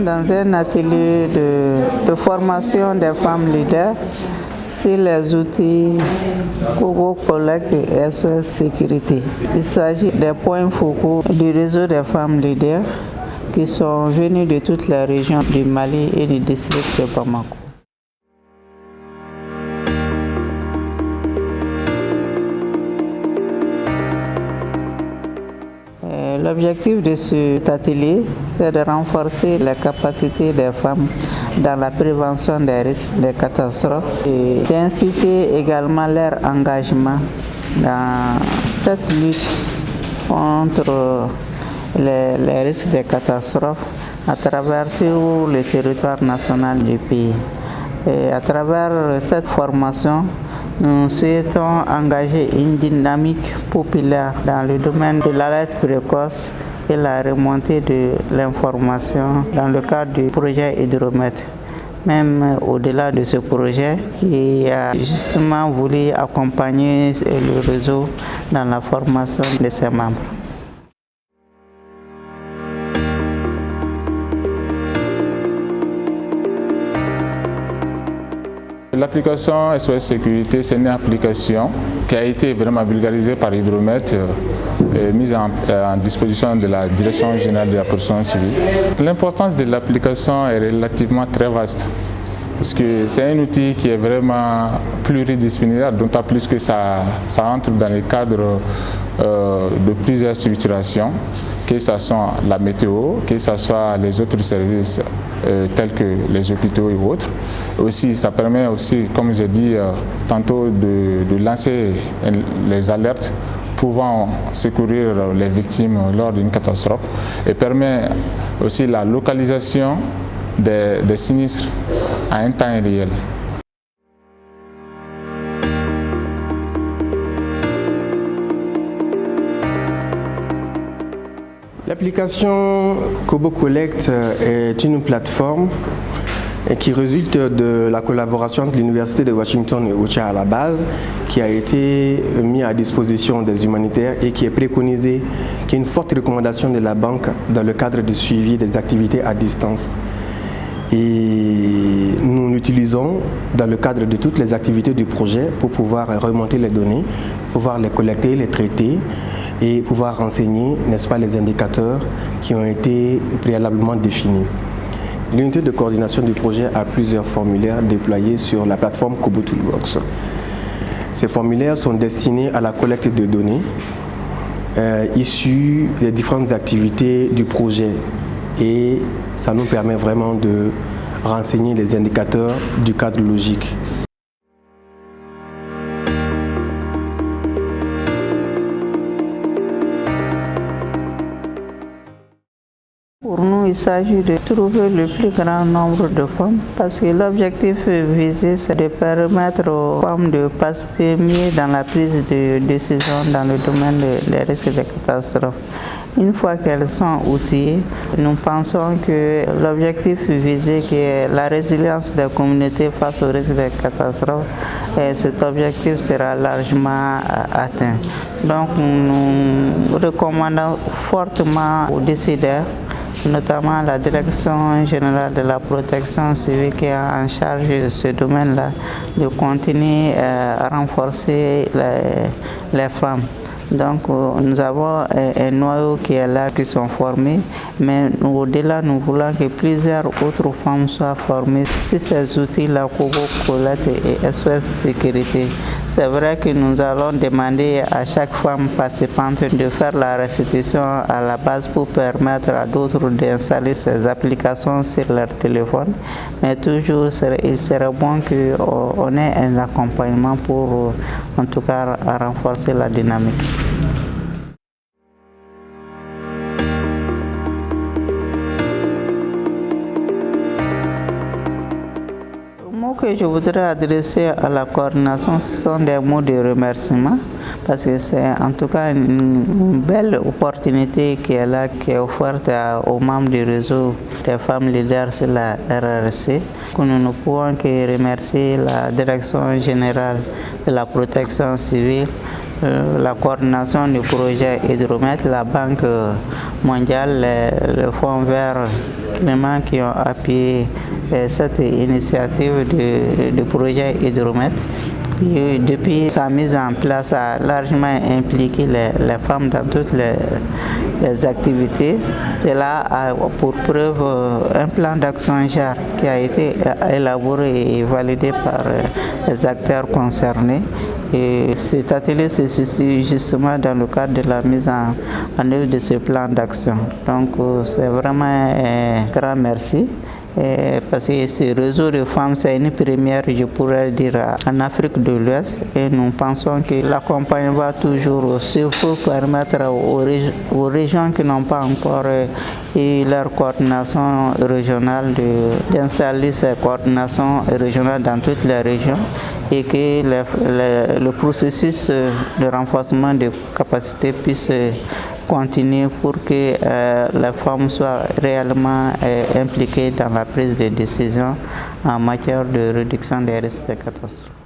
dans un atelier de formation des femmes leaders sur les outils Kobo Collect et SOS Sécurité. Il s'agit des points focaux du réseau des femmes leaders qui sont venus de toutes les régions du Mali et du district de Bamako. L'objectif de cet atelier, c'est de renforcer les capacités des femmes dans la prévention des risques de catastrophes et d'inciter également leur engagement dans cette lutte contre les risques de catastrophes à travers tout le territoire national du pays. Et à travers cette formation, nous souhaitons engager une dynamique populaire dans le domaine de l'alerte précoce et la remontée de l'information dans le cadre du projet Hydromètre. Même au-delà de ce projet qui a justement voulu accompagner le réseau dans la formation de ses membres. L'application SOS Sécurité, c'est une application qui a été vraiment vulgarisée par Hydromètre et mise en disposition de la Direction générale de la protection civile. L'importance de l'application est relativement très vaste parce que c'est un outil qui est vraiment pluridisciplinaire, d'autant plus que ça entre dans le cadre de plusieurs structurations, que ce soit la météo, que ce soit les autres services tels que les hôpitaux et autres. Aussi, ça permet aussi, comme j'ai dit tantôt, de lancer les alertes pouvant secourir les victimes lors d'une catastrophe et permet aussi la localisation des sinistres à un temps réel. L'application Kobo Collect est une plateforme qui résulte de la collaboration entre l'Université de Washington et OCHA à la base, qui a été mise à disposition des humanitaires et qui est préconisée, qui est une forte recommandation de la banque dans le cadre du suivi des activités à distance. Et nous l'utilisons dans le cadre de toutes les activités du projet pour pouvoir remonter les données, pouvoir les collecter, les traiter et pouvoir renseigner, n'est-ce pas, les indicateurs qui ont été préalablement définis. L'unité de coordination du projet a plusieurs formulaires déployés sur la plateforme Kobo Toolbox. Ces formulaires sont destinés à la collecte de données issues des différentes activités du projet et ça nous permet vraiment de renseigner les indicateurs du cadre logique. Pour nous, il s'agit de trouver le plus grand nombre de femmes parce que l'objectif visé, c'est de permettre aux femmes de participer mieux dans la prise de décision dans le domaine des risques de catastrophes. Une fois qu'elles sont outillées, nous pensons que l'objectif visé, qui est la résilience des communautés face aux risques de catastrophes, cet objectif sera largement atteint. Donc nous recommandons fortement aux décideurs, notamment la Direction générale de la protection civile qui est en charge de ce domaine-là, de continuer à renforcer les femmes. Donc nous avons un noyau qui est là, qui sont formés, mais au-delà, nous voulons que plusieurs autres femmes soient formées sur ces outils-là, Kobo Collect et SOS Sécurité. C'est vrai que nous allons demander à chaque femme participante de faire la restitution à la base pour permettre à d'autres d'installer ces applications sur leur téléphone, mais toujours il serait bon qu'on ait un accompagnement pour en tout cas renforcer la dynamique. Les mots que je voudrais adresser à la coordination, ce sont des mots de remerciement, parce que c'est en tout cas une belle opportunité qui est là, qui est offerte aux membres du réseau des femmes leaders sur la RRC. Nous ne pouvons que remercier la Direction générale de la protection civile, la coordination du projet Hydromètre, la Banque mondiale, le Fonds vert Clément qui ont appuyé cette initiative de projet Hydromet. Depuis sa mise en place, a largement impliqué les femmes dans toutes les activités. Cela a pour preuve un plan d'action JAR qui a été élaboré et validé par les acteurs concernés. Et cet atelier se situe justement dans le cadre de la mise en œuvre de ce plan d'action. Donc c'est vraiment un grand merci. Parce que ce réseau de femmes, c'est une première, je pourrais dire, en Afrique de l'Ouest. Et nous pensons que l'accompagnement va toujours pour permettre aux régions qui n'ont pas encore eu leur coordination régionale d'installer ces coordinations régionales dans toutes les régions et que le processus de renforcement de capacités puisse continuer pour que les femmes soient réellement impliquées dans la prise de décision en matière de réduction des risques de catastrophe.